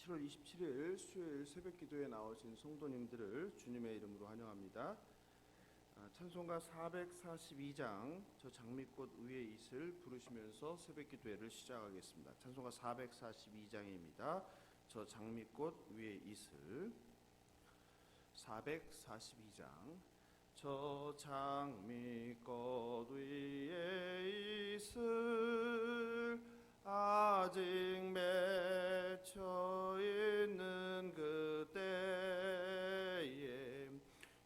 7월 27일 수요일 새벽기도에 나오신 성도님들을 주님의 이름으로 환영합니다. 찬송가 442장 저 장미꽃 위에 있을 부르시면서 새벽기도회를 시작하겠습니다. 찬송가 442장입니다. 저 장미꽃 위에 있을 442장 저 장미꽃 위에 있을 아직 맺혀 있는 그때에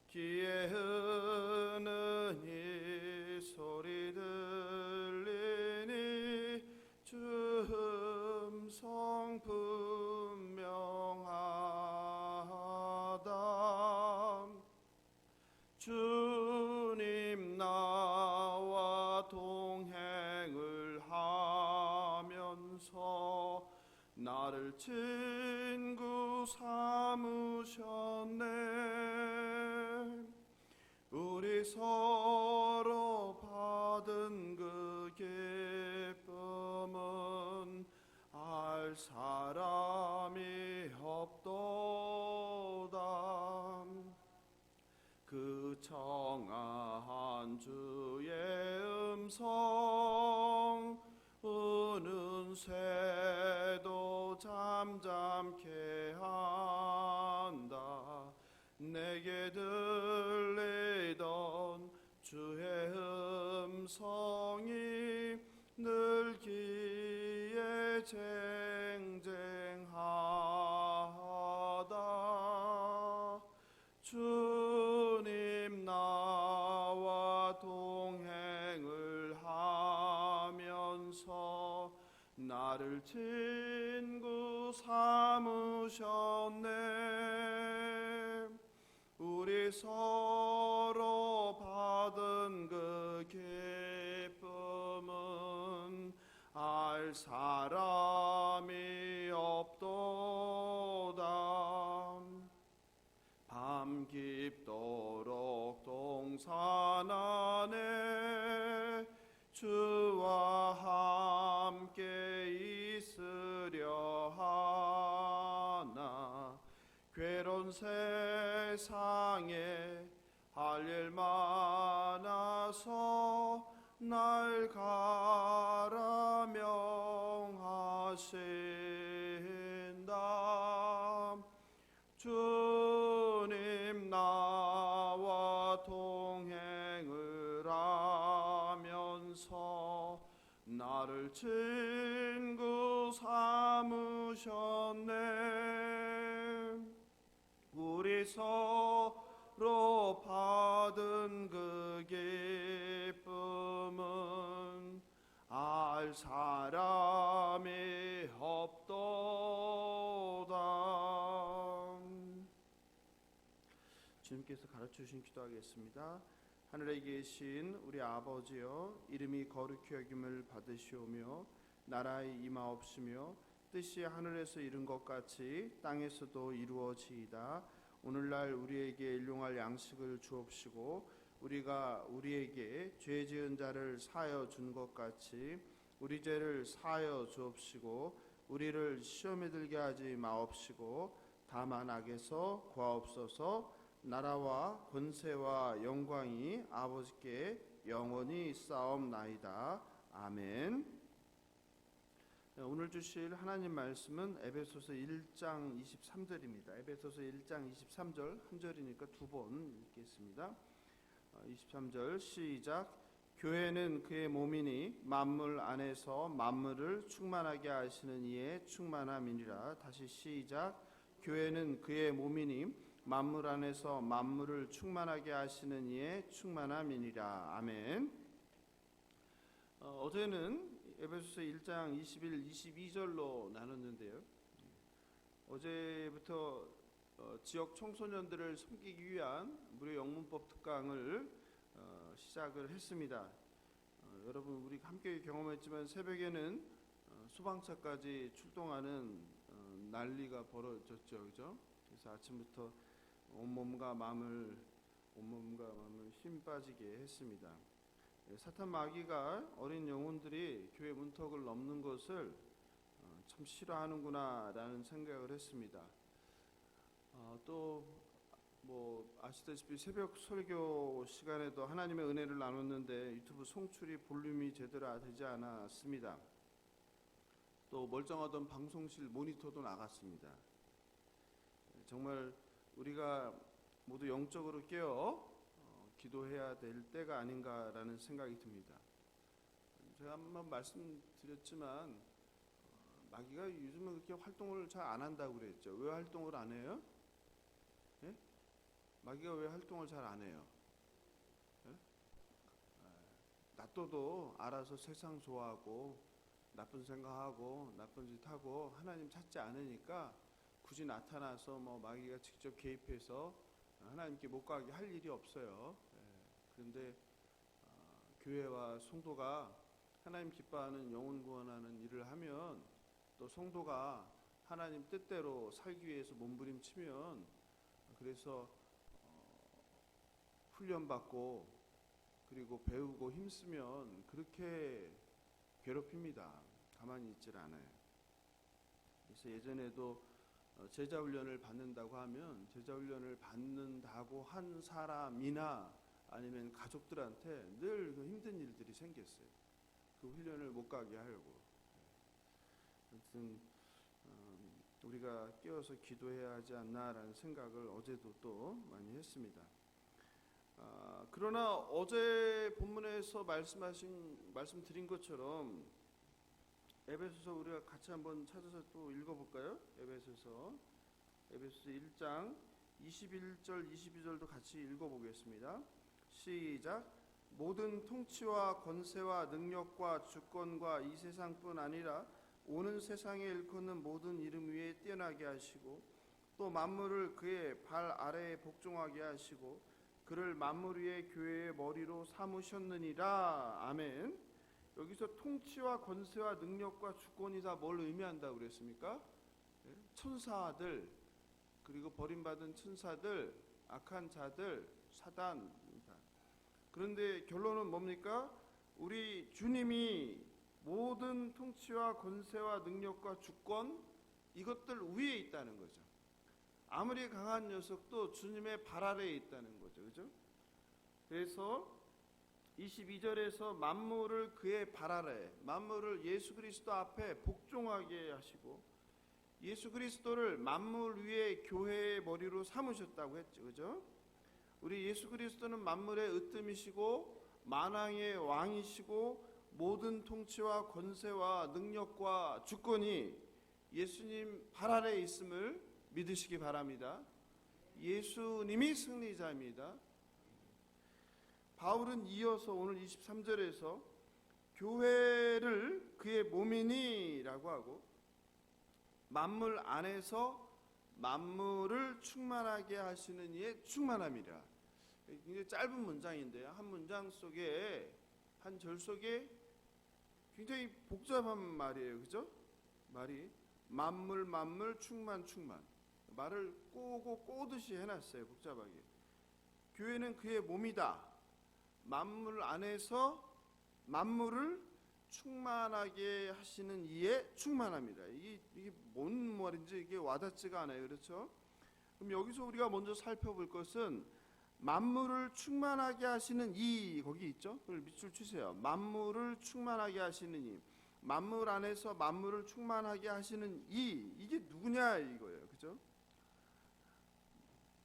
귀에 흐는 이 소리 들리니 주 음성 분명하다. 주님 나와 동행을 하면서 나를 친구 삼으셨네. 우리 서로 받은 그 기쁨은 알 사람이 없도다. 그 청아한 주의 음성 우는 새도 잠잠케 한다. 내게 들리던 주의 음성이 늘 귀에 쟁쟁하다. 주님 나와 동행을 하면서 나를 친구 삼으셨네. 우리 서로 받은 그 기쁨은 알 사람이 없도다. 밤 깊도록 동산 안에 주와 함께 있으려 하나. 괴로운 세상에 할 일 많아서 날 가라 명하신다. 주님 나와 동행을 하면서 나를 친구 삼으셨네. 우리 서로 받은 그 기쁨은 알 사람이 없도다. 주님께서 가르쳐주신 기도하겠습니다. 하늘에 계신 우리 아버지여, 이름이 거룩히 여김을 받으시오며 나라의 임하옵시며 뜻이 하늘에서 이룬 것 같이 땅에서도 이루어지이다. 오늘날 우리에게 일용할 양식을 주옵시고 우리가 우리에게 죄 지은 자를 사하여 준 것 같이 우리 죄를 사하여 주옵시고 우리를 시험에 들게 하지 마옵시고 다만 악에서 구하옵소서. 나라와 권세와 영광이 아버지께 영원히 쌓옵나이다. 아멘. 오늘 주실 하나님 말씀은 에베소서 1장 23절입니다. 에베소서 1장 23절 한 절이니까 두 번 읽겠습니다. 23절 시작. 교회는 그의 몸이니 만물 안에서 만물을 충만하게 하시는 이의 충만함이니라. 다시 시작. 교회는 그의 몸이니 만물 안에서 만물을 충만하게 하시는 이의 충만함이니라. 아멘. 어제는 에베소서 1장 21, 22절로 나눴는데요. 어제부터 지역 청소년들을 섬기기 위한 무료 영문법 특강을 시작을 했습니다. 여러분 우리 함께 경험했지만 새벽에는 소방차까지 출동하는 난리가 벌어졌죠, 그죠? 그래서 아침부터 온몸과 마음을 힘 빠지게 했습니다. 사탄 마귀가 어린 영혼들이 교회 문턱을 넘는 것을 참 싫어하는구나라는 생각을 했습니다. 또 뭐 아시다시피 새벽 설교 시간에도 하나님의 은혜를 나눴는데 유튜브 송출이 볼륨이 제대로 되지 않았습니다. 또 멀쩡하던 방송실 모니터도 나갔습니다. 정말 우리가 모두 영적으로 깨어 기도해야 될 때가 아닌가라는 생각이 듭니다. 제가 한번 말씀드렸지만 마귀가 요즘은 그렇게 활동을 잘 안 한다고 그랬죠. 왜 활동을 안 해요? 예? 마귀가 왜 활동을 잘 안 해요? 예? 놔둬도 알아서 세상 좋아하고 나쁜 생각하고 나쁜 짓 하고 하나님 찾지 않으니까 굳이 나타나서 뭐 마귀가 직접 개입해서 하나님께 못 가게 할 일이 없어요. 그런데 교회와 성도가 하나님 기뻐하는 영혼 구원하는 일을 하면 또 성도가 하나님 뜻대로 살기 위해서 몸부림치면 그래서 훈련받고 그리고 배우고 힘쓰면 그렇게 괴롭힙니다. 가만히 있질 않아요. 그래서 예전에도 제자훈련을 받는다고 하면 제자훈련을 받는다고 한 사람이나 아니면 가족들한테 늘 그 힘든 일들이 생겼어요. 그 훈련을 못 가게 하려고. 아무튼 우리가 깨어서 기도해야 하지 않나라는 생각을 어제도 또 많이 했습니다. 그러나 어제 본문에서 말씀드린 것처럼 에베소서 우리가 같이 한번 찾아서 또 읽어볼까요? 에베소서 1장 21절 22절도 같이 읽어보겠습니다. 시작. 모든 통치와 권세와 능력과 주권과 이 세상뿐 아니라 오는 세상에 일컫는 모든 이름 위에 뛰어나게 하시고 또 만물을 그의 발 아래에 복종하게 하시고 그를 만물 위의 교회의 머리로 삼으셨느니라. 아멘. 여기서 통치와 권세와 능력과 주권이 다 뭘 의미한다고 그랬습니까? 천사들, 그리고 버림받은 천사들, 악한 자들, 사단입니다. 그런데 결론은 뭡니까? 우리 주님이 모든 통치와 권세와 능력과 주권 이것들 위에 있다는 거죠. 아무리 강한 녀석도 주님의 발 아래에 있다는 거죠. 그죠? 그래서 22절에서 만물을 그의 발 아래, 만물을 예수 그리스도 앞에 복종하게 하시고 예수 그리스도를 만물 위에 교회의 머리로 삼으셨다고 했죠. 그죠? 우리 예수 그리스도는 만물의 으뜸이시고 만왕의 왕이시고 모든 통치와 권세와 능력과 주권이 예수님 발 아래에 있음을 믿으시기 바랍니다. 예수님이 승리자입니다. 바울은 이어서 오늘 23절에서 교회를 그의 몸이니라고 하고 만물 안에서 만물을 충만하게 하시는 이의 충만함이라. 굉장히 짧은 문장인데요. 한 문장 속에 한 절 속에 굉장히 복잡한 말이에요. 그죠? 말이 만물 충만 말을 꼬고 꼬듯이 해놨어요. 복잡하게. 교회는 그의 몸이다. 만물 안에서 만물을 충만하게 하시는 이의 충만합니다. 이게 뭔 말인지 이게 와닿지가 않아요. 그렇죠? 그럼 여기서 우리가 먼저 살펴볼 것은 만물을 충만하게 하시는 이 거기 있죠? 그걸 밑줄 치세요. 만물을 충만하게 하시는 이, 만물 안에서 만물을 충만하게 하시는 이게 누구냐 이거예요. 그죠?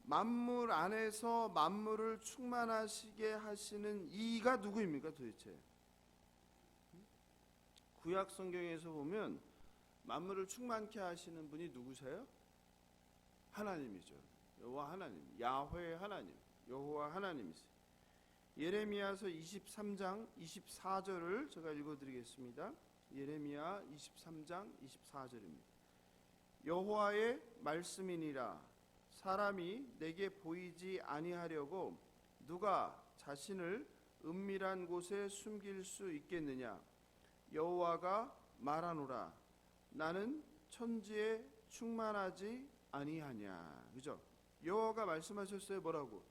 만물 안에서 만물을 충만하시게 하시는 이가 누구입니까 도대체? 구약 성경에서 보면 만물을 충만케 하시는 분이 누구세요? 하나님이죠. 여호와 하나님, 야훼 하나님, 여호와 하나님이세요. 예레미야서 23장 24절을 제가 읽어드리겠습니다. 예레미야 23장 24절입니다. 여호와의 말씀이니라. 사람이 내게 보이지 아니하려고 누가 자신을 은밀한 곳에 숨길 수 있겠느냐? 여호와가 말하노라. 나는 천지에 충만하지 아니하냐. 그죠? 여호와가 말씀하셨어요. 뭐라고?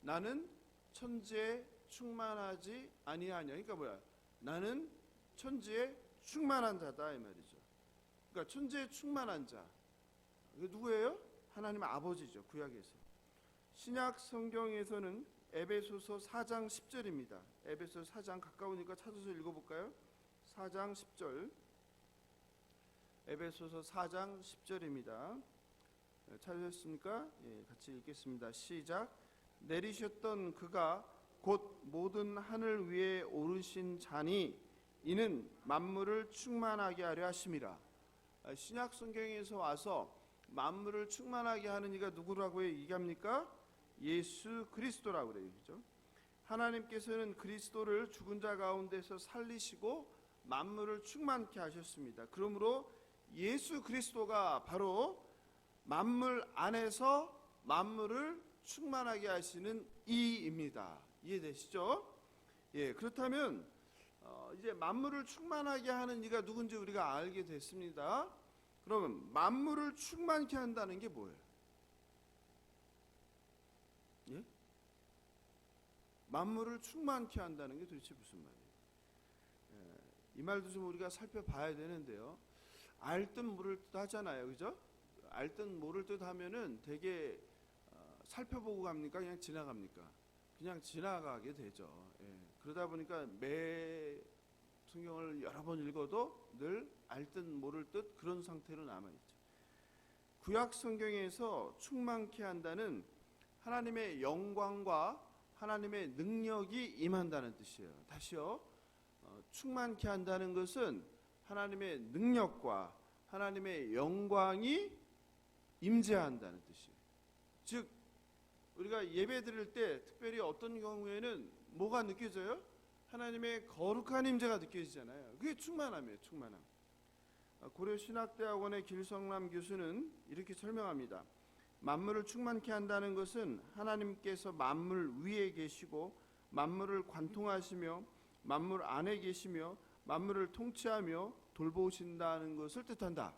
나는 천지에 충만하지 아니하냐. 그러니까 뭐야? 나는 천지에 충만한 자다 이 말이죠. 그러니까 천지에 충만한 자. 이게 누구예요? 하나님 아버지죠. 구약에서. 신약 성경에서는 에베소서 4장 10절입니다. 에베소서 4장 가까우니까 찾아서 읽어볼까요? 4장 10절. 에베소서 4장 10절입니다. 찾으셨습니까? 예, 같이 읽겠습니다. 시작. 내리셨던 그가 곧 모든 하늘 위에 오르신 자니 이는 만물을 충만하게 하려 하심이라. 신약 성경에서 와서 만물을 충만하게 하는 이가 누구라고 얘기합니까? 예수 그리스도라고 그래요. 그죠? 하나님께서는 그리스도를 죽은 자 가운데서 살리시고 만물을 충만케 하셨습니다. 그러므로 예수 그리스도가 바로 만물 안에서 만물을 충만하게 하시는 이입니다. 이해되시죠? 예, 그렇다면 이제 만물을 충만하게 하는 이가 누군지 우리가 알게 됐습니다. 그러면 만물을 충만케 한다는 게 뭐예요? 예? 만물을 충만케 한다는 게 도대체 무슨 말이에요? 이 말도 좀 우리가 살펴봐야 되는데요. 알듯 모를 듯 하잖아요. 그죠? 알듯 모를 듯 하면은 되게 살펴보고 갑니까? 그냥 지나갑니까? 그냥 지나가게 되죠. 예. 그러다 보니까 매 성경을 여러 번 읽어도 늘 알듯 모를 듯 그런 상태로 남아있죠. 구약 성경에서 충만케 한다는 하나님의 영광과 하나님의 능력이 임한다는 뜻이에요. 다시요. 충만케 한다는 것은 하나님의 능력과 하나님의 영광이 임재한다는 뜻이에요. 즉 우리가 예배 드릴 때 특별히 어떤 경우에는 뭐가 느껴져요? 하나님의 거룩한 임재가 느껴지잖아요. 그게 충만함이에요. 충만함. 고려신학대학원의 길성남 교수는 이렇게 설명합니다. 만물을 충만케 한다는 것은 하나님께서 만물 위에 계시고 만물을 관통하시며 만물 안에 계시며 만물을 통치하며 돌보신다는 것을 뜻한다.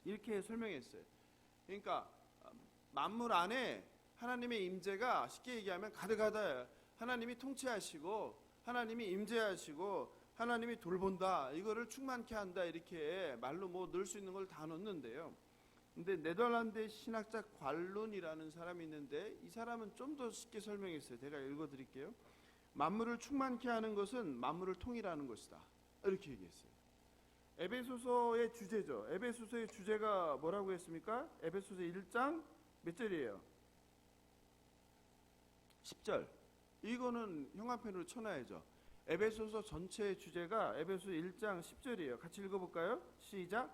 이렇게 설명했어요. 그러니까 만물 안에 하나님의 임재가 쉽게 얘기하면 가득하다. 하나님이 통치하시고 하나님이 임재하시고 하나님이 돌본다. 이거를 충만케 한다. 이렇게 말로 뭐 넣을 수 있는 걸 다 넣는데요. 근데 네덜란드 신학자 관룬이라는 사람이 있는데 이 사람은 좀 더 쉽게 설명했어요. 제가 읽어드릴게요. 만물을 충만케 하는 것은 만물을 통일하는 것이다. 이렇게 얘기했어요. 에베소서의 주제죠. 에베소서의 주제가 뭐라고 했습니까? 에베소서 1장 몇 절이에요? 10절. 이거는 형광펜으로 쳐놔야죠. 에베소서 전체의 주제가 에베소서 1장 10절이에요. 같이 읽어볼까요? 시작.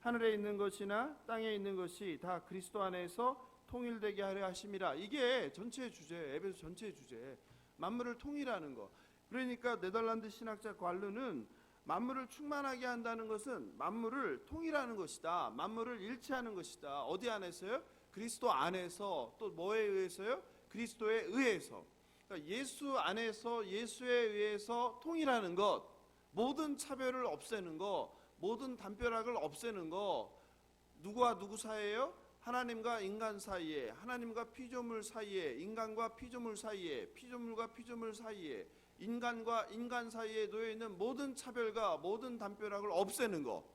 하늘에 있는 것이나 땅에 있는 것이 다 그리스도 안에서 통일되게 하려 하심이라. 이게 전체의 주제예요. 에베소 전체의 주제. 만물을 통일하는 거. 그러니까 네덜란드 신학자 관르는 만물을 충만하게 한다는 것은 만물을 통일하는 것이다. 만물을 일치하는 것이다. 어디 안에서요? 그리스도 안에서. 또 뭐에 의해서요? 그리스도에 의해서. 그러니까 예수 안에서 예수에 의해서 통일하는 것. 모든 차별을 없애는 것. 모든 담벼락을 없애는 거. 누구와 누구 사이에요? 하나님과 인간 사이에, 하나님과 피조물 사이에, 인간과 피조물 사이에, 피조물과 피조물 사이에, 인간과 인간 사이에 놓여 있는 모든 차별과 모든 담벼락을 없애는 거.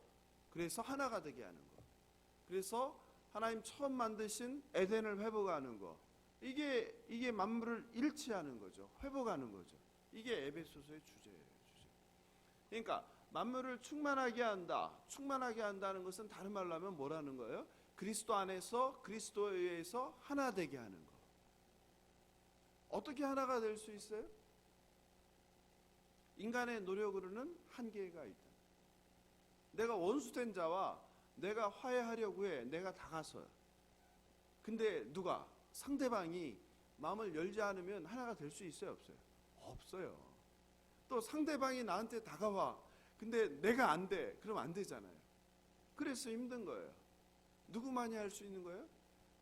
그래서 하나가 되게 하는 거. 그래서 하나님 처음 만드신 에덴을 회복하는 거. 이게 만물을 일치하는 거죠. 회복하는 거죠. 이게 에베소서의 주제예요. 주제. 그러니까 만물을 충만하게 한다. 충만하게 한다는 것은 다른 말로 하면 뭐라는 거예요? 그리스도 안에서 그리스도에 의해서 하나 되게 하는 거. 어떻게 하나가 될 수 있어요? 인간의 노력으로는 한계가 있다. 내가 원수된 자와 내가 화해하려고 해. 내가 다가서요. 근데 누가? 상대방이 마음을 열지 않으면 하나가 될 수 있어요? 없어요? 없어요. 또 상대방이 나한테 다가와. 근데 내가 안 돼. 그럼 안 되잖아요. 그래서 힘든 거예요. 누구만이 할 수 있는 거예요?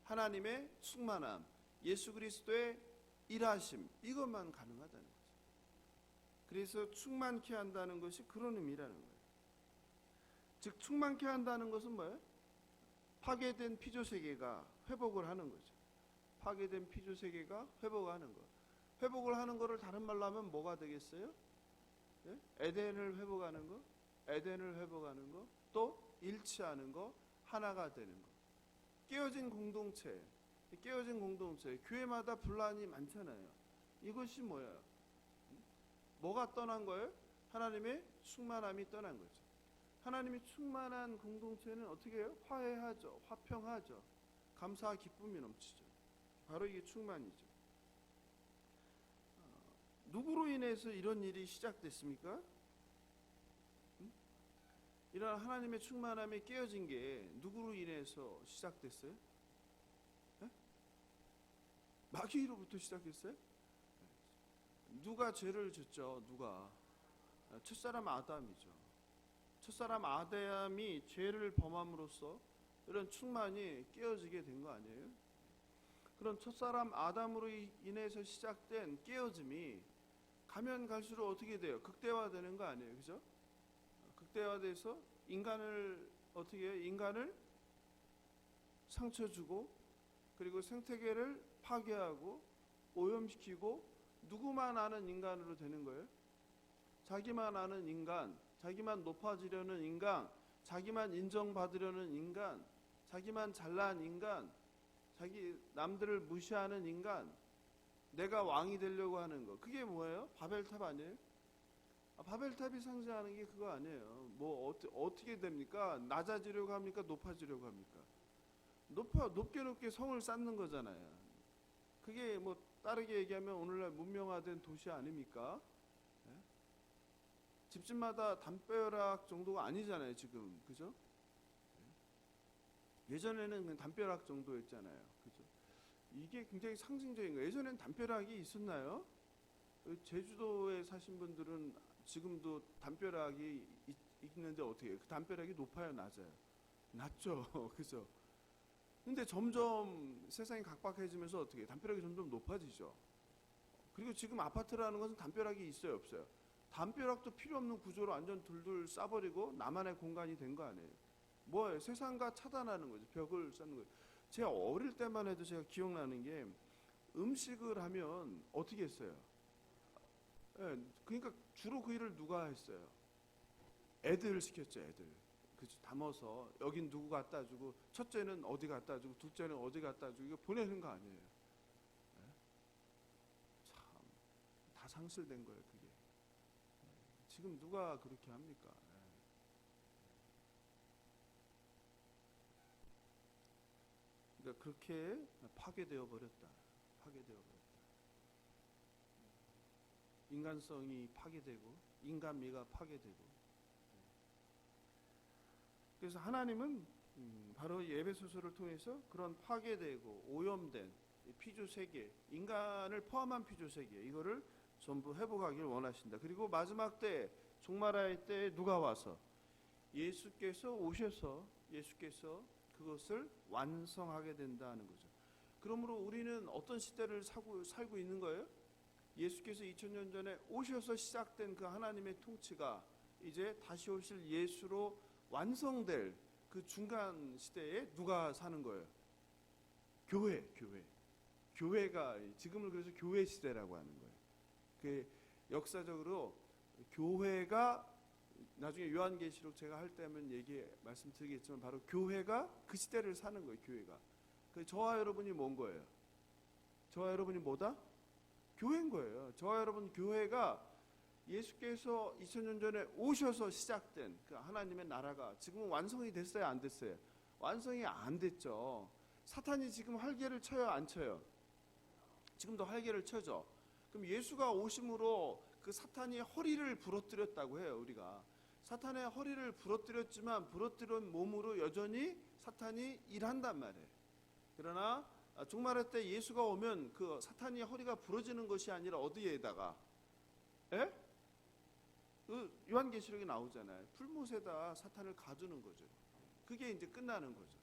하나님의 충만함, 예수 그리스도의 일하심, 이것만 가능하다는 거죠. 그래서 충만케 한다는 것이 그런 의미라는 거예요. 즉 충만케 한다는 것은 뭐예요? 파괴된 피조세계가 회복을 하는 거죠. 파괴된 피조세계가 회복하는 거. 회복을 하는 거를 다른 말로 하면 뭐가 되겠어요? 예? 에덴을 회복하는 거, 에덴을 회복하는 거, 또 일치하는 거, 하나가 되는 거. 깨어진 공동체, 교회마다 분란이 많잖아요. 이것이 뭐예요? 뭐가 떠난 거예요? 하나님의 충만함이 떠난 거죠. 하나님이 충만한 공동체는 어떻게 해요? 화해하죠. 화평하죠. 감사와 기쁨이 넘치죠. 바로 이게 충만이죠. 누구로 인해서 이런 일이 시작됐습니까? 이런 하나님의 충만함이 깨어진 게 누구로 인해서 시작됐어요? 네? 마귀로부터 시작했어요? 누가 죄를 졌죠? 누가? 첫사람 아담이죠. 첫사람 아담이 죄를 범함으로써 이런 충만이 깨어지게 된 거 아니에요? 그런 첫사람 아담으로 인해서 시작된 깨어짐이 가면 갈수록 어떻게 돼요? 극대화되는 거 아니에요? 그죠? 극대화돼서 인간을 어떻게 해요? 인간을 상처 주고, 그리고 생태계를 파괴하고 오염시키고, 누구만 아는 인간으로 되는 거예요? 자기만 아는 인간, 자기만 높아지려는 인간, 자기만 인정받으려는 인간, 자기만 잘난 인간, 자기 남들을 무시하는 인간, 내가 왕이 되려고 하는 거. 그게 뭐예요? 바벨탑 아니에요? 바벨탑이 상징하는 게 그거 아니에요. 뭐 어떻게 됩니까? 낮아지려고 합니까? 높아지려고 합니까? 높게 성을 쌓는 거잖아요. 그게 뭐 다르게 얘기하면 오늘날 문명화된 도시 아닙니까? 네? 집집마다 담벼락 정도가 아니잖아요, 지금. 그죠? 예전에는 그냥 담벼락 정도였잖아요. 그죠? 이게 굉장히 상징적인 거예요. 예전엔 담벼락이 있었나요? 제주도에 사신 분들은 지금도 담벼락이 있는데 어떻게 해요? 그 담벼락이 높아요, 낮아요? 낮죠. 그죠? 근데 점점 세상이 각박해지면서 어떻게 해요? 담벼락이 점점 높아지죠. 그리고 지금 아파트라는 것은 담벼락이 있어요, 없어요? 담벼락도 필요 없는 구조로 완전 둘둘 싸버리고 나만의 공간이 된 거 아니에요? 뭐예요? 세상과 차단하는 거죠. 벽을 쌓는 거죠. 제가 어릴 때만 해도 제가 기억나는 게 음식을 하면 어떻게 했어요? 예, 그러니까 주로 그 일을 누가 했어요? 애들 시켰죠, 애들. 그죠? 담아서 여긴 누구 갖다 주고, 첫째는 어디 갖다 주고, 둘째는 어디 갖다 주고, 이거 보내는 거 아니에요? 예? 참, 다 상실된 거예요, 그게. 지금 누가 그렇게 합니까? 예. 그러니까 그렇게 파괴되어 버렸다. 인간성이 파괴되고 인간미가 파괴되고. 그래서 하나님은 바로 에베소서를 통해서 그런 파괴되고 오염된 피조 세계, 인간을 포함한 피조 세계, 이거를 전부 회복하길 원하신다. 그리고 마지막 때, 종말할 때 누가 와서 예수께서 오셔서 그것을 완성하게 된다는 거죠. 그러므로 우리는 어떤 시대를 살고 있는 거예요? 예수께서 2000년 전에 오셔서 시작된 그 하나님의 통치가 이제 다시 오실 예수로 완성될 그 중간 시대에 누가 사는 거예요? 교회가 지금을 그래서 교회 시대라고 하는 거예요. 그 역사적으로 교회가 나중에 요한계시록 제가 할 때면 말씀드리겠지만 바로 교회가 그 시대를 사는 거예요. 교회가. 저와 여러분이 뭔 거예요? 저와 여러분이 뭐다? 교회인 거예요. 저와 여러분 교회가 예수께서 2000년 전에 오셔서 시작된 그 하나님의 나라가 지금은 완성이 됐어요, 안 됐어요? 완성이 안 됐죠. 사탄이 지금 활개를 쳐요, 안 쳐요? 지금도 활개를 쳐죠. 그럼 예수가 오심으로 그 사탄이 허리를 부러뜨렸다고 해요, 우리가. 사탄의 허리를 부러뜨렸지만 부러뜨린 몸으로 여전히 사탄이 일한단 말이에요. 그러나 종말의 때 예수가 오면 그 사탄이 허리가 부러지는 것이 아니라 어디에다가? 예? 그 요한계시록에 나오잖아요. 풀못에다 사탄을 가두는 거죠. 그게 이제 끝나는 거죠.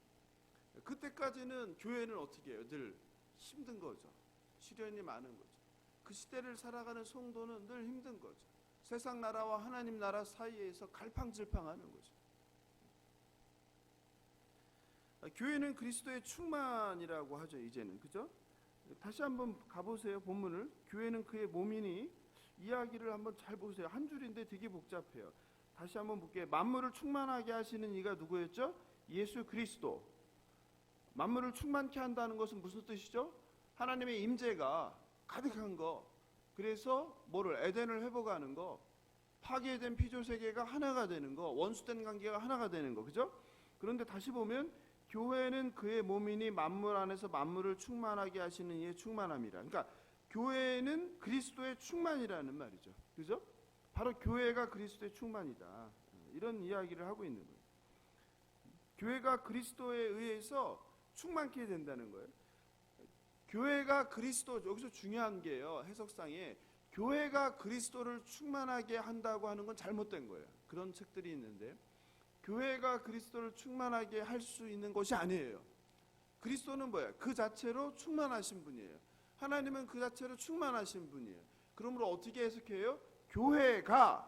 그때까지는 교회는 어떻게 해요? 늘 힘든 거죠. 시련이 많은 거죠. 그 시대를 살아가는 성도는 늘 힘든 거죠. 세상 나라와 하나님 나라 사이에서 갈팡질팡하는 거죠. 교회는 그리스도의 충만이라고 하죠, 이제는. 그죠? 다시 한번 가보세요, 본문을. 교회는 그의 몸이니, 이야기를 한번 잘 보세요. 한 줄인데 되게 복잡해요. 다시 한번 볼게요. 만물을 충만하게 하시는 이가 누구였죠? 예수 그리스도. 만물을 충만케 한다는 것은 무슨 뜻이죠? 하나님의 임재가 가득한 거. 그래서 뭐를 에덴을 회복하는 거, 파괴된 피조 세계가 하나가 되는 거, 원수된 관계가 하나가 되는 거, 그죠? 그런데 다시 보면 교회는 그의 몸이니 만물 안에서 만물을 충만하게 하시는 이의 충만함이라. 그러니까 교회는 그리스도의 충만이라는 말이죠, 그죠? 바로 교회가 그리스도의 충만이다. 이런 이야기를 하고 있는 거예요. 교회가 그리스도에 의해서 충만케 된다는 거예요. 교회가 그리스도, 여기서 중요한 게요, 해석상에 교회가 그리스도를 충만하게 한다고 하는 건 잘못된 거예요. 그런 책들이 있는데 교회가 그리스도를 충만하게 할 수 있는 것이 아니에요. 그리스도는 뭐예요? 그 자체로 충만하신 분이에요. 하나님은 그 자체로 충만하신 분이에요. 그러므로 어떻게 해석해요? 교회가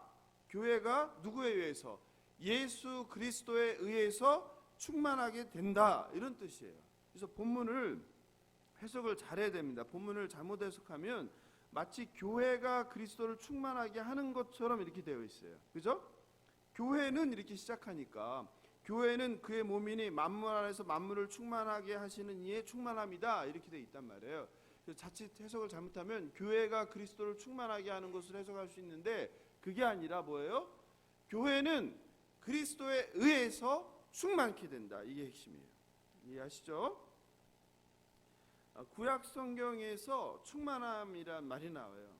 누구에 의해서? 예수 그리스도에 의해서 충만하게 된다, 이런 뜻이에요. 그래서 본문을 해석을 잘해야 됩니다. 본문을 잘못 해석하면 마치 교회가 그리스도를 충만하게 하는 것처럼 이렇게 되어 있어요. 그죠? 교회는 이렇게 시작하니까 교회는 그의 몸이니 만물 안에서 만물을 충만하게 하시는 이의 충만함이다, 이렇게 되어 있단 말이에요. 그래서 자칫 해석을 잘못하면 교회가 그리스도를 충만하게 하는 것을 해석할 수 있는데 그게 아니라 뭐예요? 교회는 그리스도에 의해서 충만케 된다, 이게 핵심이에요. 이해하시죠? 구약 성경에서 충만함이란 말이 나와요.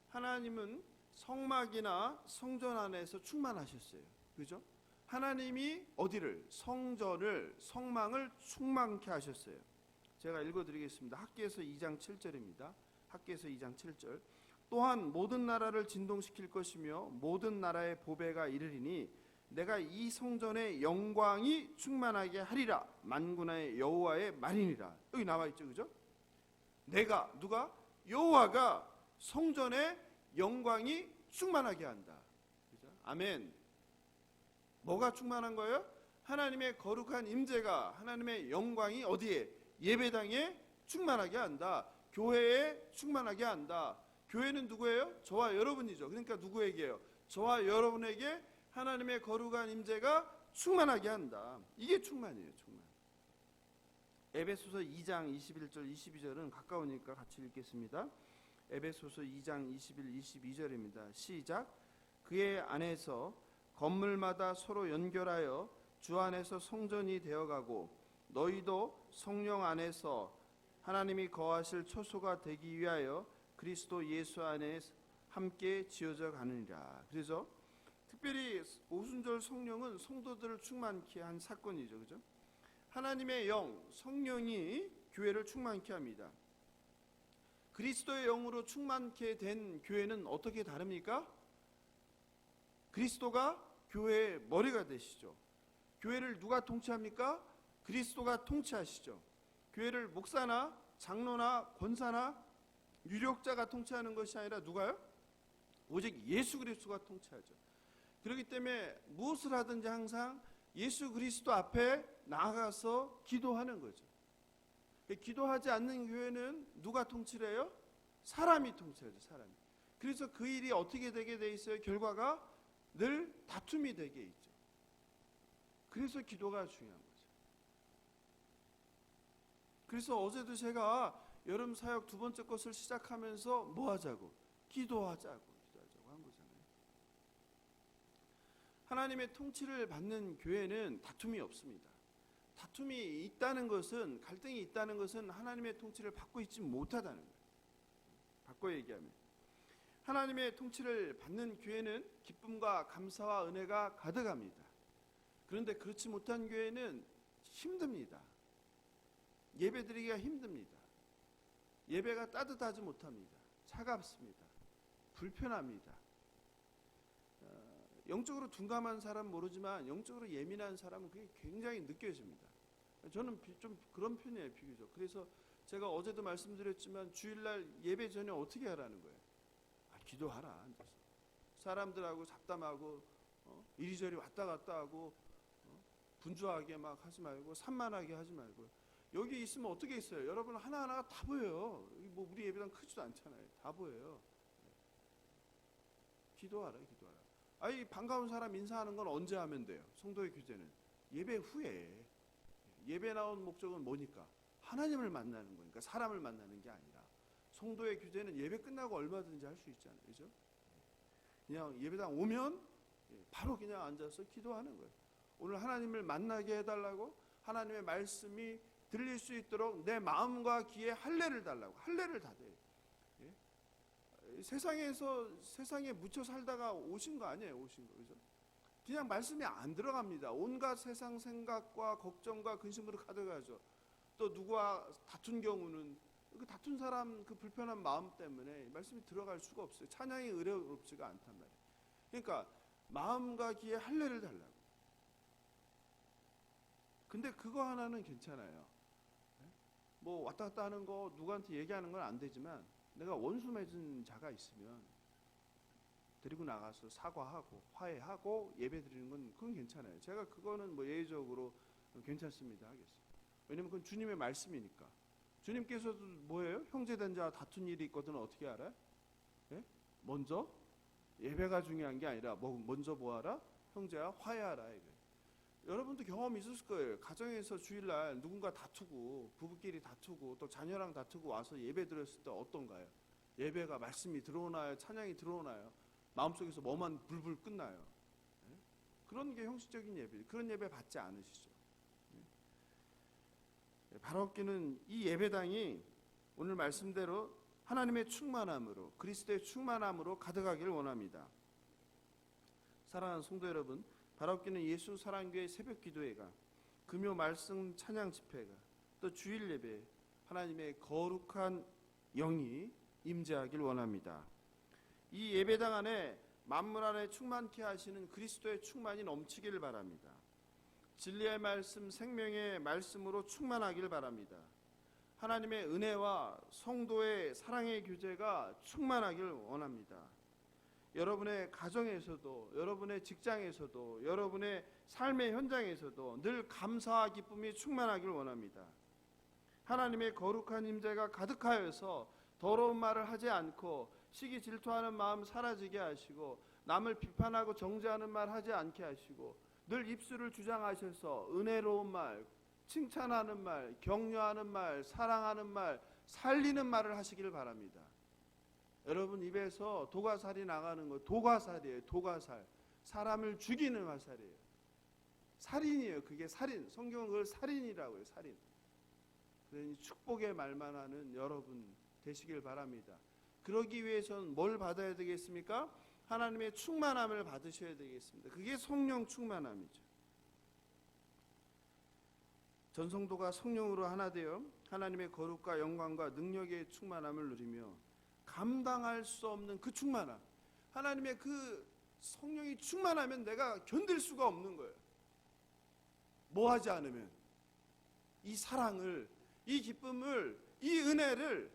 하나님은 성막이나 성전 안에서 충만하셨어요. 그죠? 하나님이 어디를? 성전을, 성망을 충만케 하셨어요. 제가 읽어드리겠습니다. 학기에서 2장 7절입니다. 학기에서 2장 7절. 또한 모든 나라를 진동시킬 것이며 모든 나라의 보배가 이르리니 내가 이 성전의 영광이 충만하게 하리라. 만군의 여호와의 말이니라. 여기 나와 있죠, 그죠? 내가, 누가? 여호와가 성전의 영광이 충만하게 한다. 그죠? 아멘. 뭐가 충만한 거예요? 하나님의 거룩한 임재가, 하나님의 영광이 어디에? 예배당에 충만하게 한다. 교회에 충만하게 한다. 교회는 누구예요? 저와 여러분이죠. 그러니까 누구에게요? 저와 여러분에게 하나님의 거룩한 임재가 충만하게 한다. 이게 충만이에요, 충만. 에베소서 2장 21절 22절은 가까우니까 같이 읽겠습니다. 에베소서 2장 21, 22절입니다. 시작. 그의 안에서 건물마다 서로 연결하여 주 안에서 성전이 되어가고 너희도 성령 안에서 하나님이 거하실 초소가 되기 위하여 그리스도 예수 안에 함께 지어져 가느니라. 그래서 특별히 오순절 성령은 성도들을 충만케 한 사건이죠, 그죠? 하나님의 영, 성령이 교회를 충만케 합니다. 그리스도의 영으로 충만케 된 교회는 어떻게 다릅니까? 그리스도가 교회의 머리가 되시죠. 교회를 누가 통치합니까? 그리스도가 통치하시죠. 교회를 목사나 장로나 권사나 유력자가 통치하는 것이 아니라 누가요? 오직 예수 그리스도가 통치하죠. 그렇기 때문에 무엇을 하든지 항상 예수 그리스도 앞에 나아가서 기도하는 거죠. 기도하지 않는 교회는 누가 통치를 해요? 사람이 통치하죠, 사람이. 그래서 그 일이 어떻게 되게 돼 있어요? 결과가 늘 다툼이 되게 있죠. 그래서 기도가 중요한 거죠. 그래서 어제도 제가 여름 사역 두 번째 것을 시작하면서 뭐 하자고? 기도하자고 한 거잖아요. 하나님의 통치를 받는 교회는 다툼이 없습니다. 다툼이 있다는 것은, 갈등이 있다는 것은 하나님의 통치를 받고 있지 못하다는 거예요. 바꿔 얘기하면 하나님의 통치를 받는 교회는 기쁨과 감사와 은혜가 가득합니다. 그런데 그렇지 못한 교회는 힘듭니다. 예배드리기가 힘듭니다. 예배가 따뜻하지 못합니다. 차갑습니다. 불편합니다. 영적으로 둔감한 사람은 모르지만 영적으로 예민한 사람은 그게 굉장히 느껴집니다. 저는 좀 그런 편이에요, 비교적. 그래서 제가 어제도 말씀드렸지만 주일날 예배 전에 어떻게 하라는 거예요? 기도하라, 앉아서. 사람들하고 잡담하고 이리저리 왔다 갔다 하고 분주하게 막 하지 말고 산만하게 하지 말고. 여기 있으면 어떻게 있어요? 여러분 하나하나가 다 보여요. 뭐 우리 예배당 크지도 않잖아요. 다 보여요. 기도하라. 아이 반가운 사람 인사하는 건 언제 하면 돼요? 성도의 규제는 예배 후에. 예배 나온 목적은 뭐니까? 하나님을 만나는 거니까, 사람을 만나는 게 아니라. 성도의 규제는 예배 끝나고 얼마든지 할 수 있잖아요, 그죠? 그냥 예배당 오면 바로 그냥 앉아서 기도하는 거예요. 오늘 하나님을 만나게 해달라고, 하나님의 말씀이 들릴 수 있도록 내 마음과 귀에 할례를 달라고. 할례를 다 돼요. 세상에 묻혀 살다가 오신 거 아니에요, 오신 거, 그죠? 그냥 말씀이 안 들어갑니다. 온갖 세상 생각과 걱정과 근심으로 가득하죠. 또 누구와 다툰 경우는 그 다툰 사람 그 불편한 마음 때문에 말씀이 들어갈 수가 없어요. 찬양이 의뢰롭지가 않단 말이에요. 그러니까 마음과 귀에 할례를 달라고. 근데 그거 하나는 괜찮아요. 뭐 왔다 갔다 하는 거 누구한테 얘기하는 건 안 되지만, 내가 원수 맺은 자가 있으면 데리고 나가서 사과하고 화해하고 예배 드리는 건 그건 괜찮아요. 제가 그거는 뭐 예외적으로 괜찮습니다 하겠어요. 왜냐면 그건 주님의 말씀이니까. 주님께서도 뭐예요? 형제된 자 다툰 일이 있거든 어떻게 알아요? 예? 먼저 예배가 중요한 게 아니라 먼저 뭐하라? 형제와 화해하라 이거예요. 여러분도 경험이 있었을 거예요. 가정에서 주일날 누군가 다투고, 부부끼리 다투고 또 자녀랑 다투고 와서 예배 드렸을 때 어떤가요? 예배가 말씀이 들어오나요? 찬양이 들어오나요? 마음속에서 뭐만 불불 끝나요? 예? 그런 게 형식적인 예배. 그런 예배 받지 않으시죠? 예? 바로기는 이 예배당이 오늘 말씀대로 하나님의 충만함으로, 그리스도의 충만함으로 가득하기를 원합니다. 사랑하는 성도 여러분, 바로기는 예수 사랑교회 새벽 기도회가, 금요 말씀 찬양 집회가, 또 주일 예배, 하나님의 거룩한 영이 임재하길 원합니다. 이 예배당 안에 만물 안에 충만케 하시는 그리스도의 충만이 넘치기를 바랍니다. 진리의 말씀, 생명의 말씀으로 충만하길 바랍니다. 하나님의 은혜와 성도의 사랑의 교제가 충만하길 원합니다. 여러분의 가정에서도, 여러분의 직장에서도, 여러분의 삶의 현장에서도 늘 감사와 기쁨이 충만하길 원합니다. 하나님의 거룩한 임재가 가득하여서 더러운 말을 하지 않고, 시기 질투하는 마음 사라지게 하시고, 남을 비판하고 정죄하는 말 하지 않게 하시고, 늘 입술을 주장하셔서 은혜로운 말, 칭찬하는 말, 격려하는 말, 사랑하는 말, 살리는 말을 하시길 바랍니다. 여러분 입에서 도가살이 나가는 거 도가살이에요. 도가살. 사람을 죽이는 화살이에요. 살인이에요. 그게 살인. 성경은 그걸 살인이라고 해요. 살인. 그러니 축복의 말만 하는 여러분 되시길 바랍니다. 그러기 위해서는 뭘 받아야 되겠습니까? 하나님의 충만함을 받으셔야 되겠습니다. 그게 성령 충만함이죠. 전성도가 성령으로 하나 되어 하나님의 거룩과 영광과 능력의 충만함을 누리며 감당할 수 없는 그 충만함, 하나님의 그 성령이 충만하면 내가 견딜 수가 없는 거예요. 뭐 하지 않으면 이 사랑을, 이 기쁨을, 이 은혜를,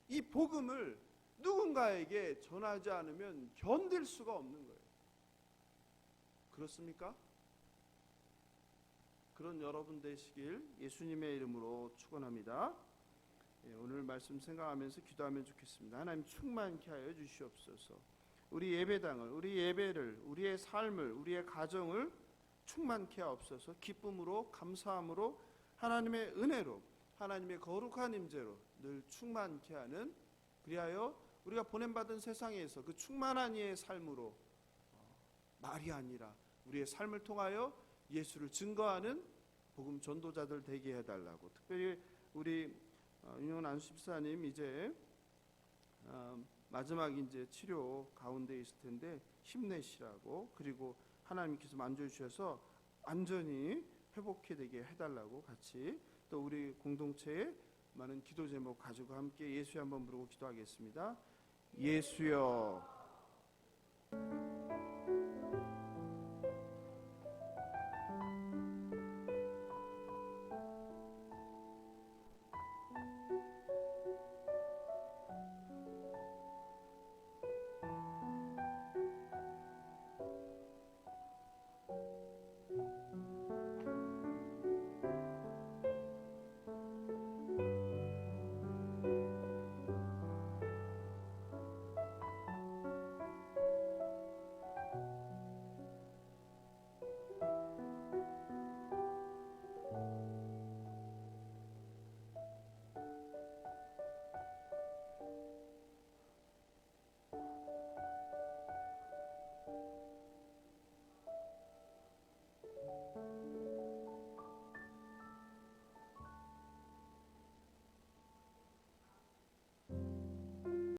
이 복음을 누군가에게 전하지 않으면 견딜 수가 없는 거예요. 그렇습니까? 그런 여러분 되시길 예수님의 이름으로 축원합니다. 오늘 말씀 생각하면서 기도하면 좋겠습니다. 하나님 충만케 하여 주시옵소서. 우리 예배당을, 우리 예배를, 우리의 삶을, 우리의 가정을 충만케 하옵소서. 기쁨으로, 감사함으로, 하나님의 은혜로, 하나님의 거룩한 임재로 늘 충만케 하는, 그리하여 우리가 보냄받은 세상에서 그 충만한 이의 삶으로 말이 아니라 우리의 삶을 통하여 예수를 증거하는 복음 전도자들 되게 해달라고. 특별히 우리 윤영은 안수집사님 이제 마지막 이제 치료 가운데 있을 텐데 힘내시라고, 그리고 하나님께서 만져주셔서 완전히 회복해 되게 해달라고 같이, 또 우리 공동체에 많은 기도 제목 가지고 함께 예수여 한번 부르고 기도하겠습니다. 예수여.